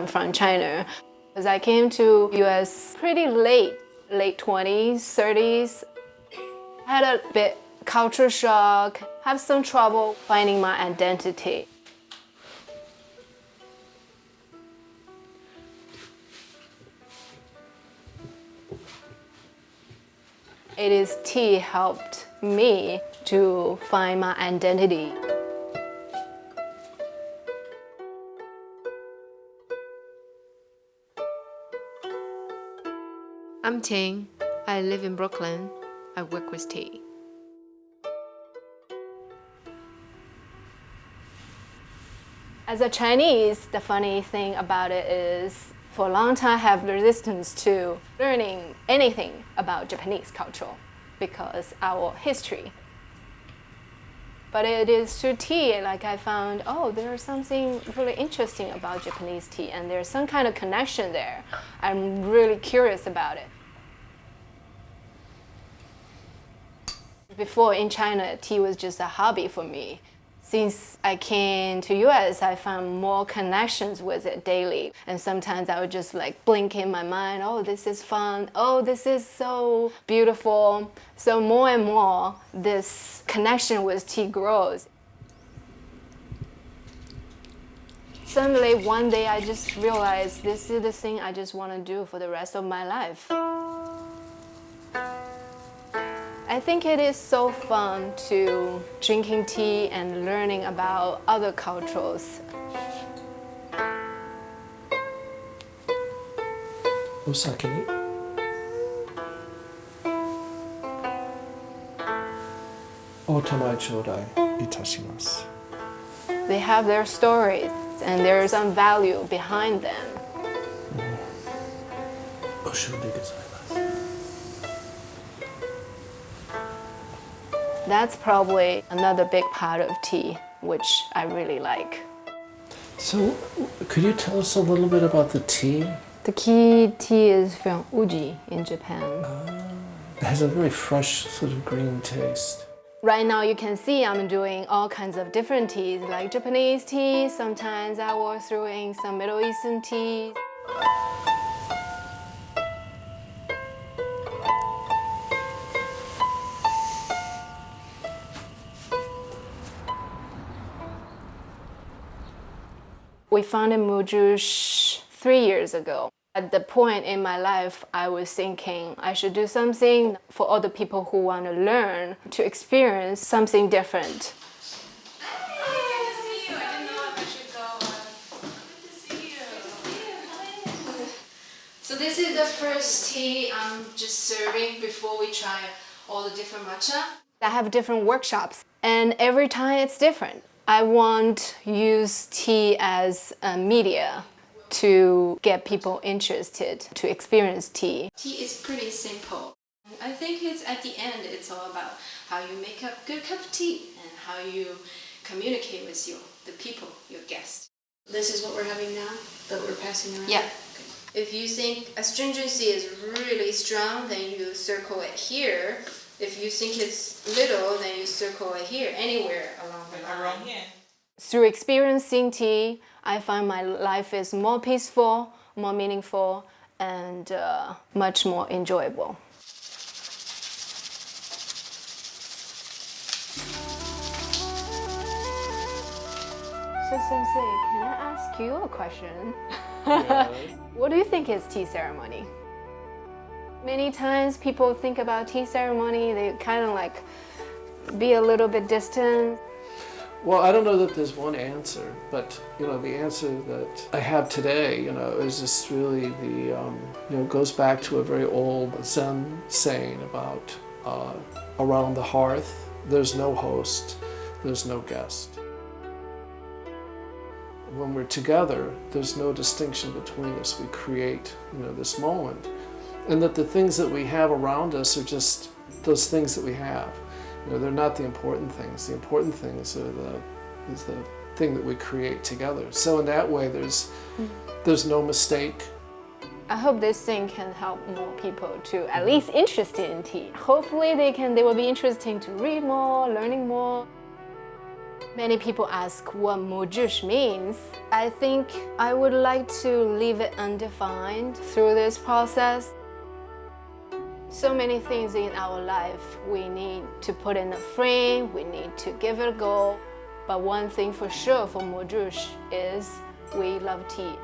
I'm from China. Because I came to US pretty late 20s, 30s. I had a bit culture shock, have some trouble finding my identity. It is tea helped me to find my identity. I'm Ting. I live in Brooklyn. I work with tea. As a Chinese, the funny thing about it is, for a long time I have resistance to learning anything about Japanese culture because our history. But it is through tea, like I found, oh, there's something really interesting about Japanese tea, and there's some kind of connection there. I'm really curious about it. Before in China, tea was just a hobby for me. Since I came to US, I found more connections with it daily. And sometimes I would just like blink in my mind, oh, this is fun. Oh, this is so beautiful. So more and more, this connection with tea grows. Suddenly, one day, I just realized this is the thing I just want to do for the rest of my life. I think it is so fun to drinking tea and learning about other cultures. Osaki ni otamai chodai itashimasu. They have their stories and there is some value behind them. That's probably another big part of tea, which I really like. So, could you tell us a little bit about the tea? The key tea is from Uji in Japan. It has a very fresh sort of green taste. Right now you can see I'm doing all kinds of different teas, like Japanese tea. Sometimes I will throw in some Middle Eastern tea. We founded MoJoosh 3 years ago. At the point in my life, I was thinking I should do something for other people who want to learn, to experience something different. Hi, good to see you. I didn't know if I should go. Good to see you. So this is the first tea I'm just serving before we try all the different matcha. I have different workshops, and every time it's different. I want to use tea as a media to get people interested to experience tea. Tea is pretty simple. I think it's at the end, it's all about how you make a good cup of tea and how you communicate with the people, your guests. This is what we're having now, that we're passing around? Yeah. Okay. If you think astringency is really strong, then you circle it here. If you think it's little, then you circle it here, anywhere along the line. Around here. Through experiencing tea, I find my life is more peaceful, more meaningful, and much more enjoyable. So Sensei, can I ask you a question? Yes. What do you think is tea ceremony? Many times people think about tea ceremony, they kind of like be a little bit distant. Well, I don't know that there's one answer, but the answer that I have today, is just really goes back to a very old Zen saying about around the hearth, there's no host, there's no guest. When we're together, there's no distinction between us. We create, this moment. And that the things that we have around us are just those things that we have. They're not the important things. The important things is the thing that we create together. So in that way, there's no mistake. I hope this thing can help more people to at least interested in tea. Hopefully they will be interested to read more, learning more. Many people ask what MoJoosh means. I think I would like to leave it undefined through this process. So many things in our life we need to put in a frame, we need to give it a go. But one thing for sure for MoJoosh is we love tea.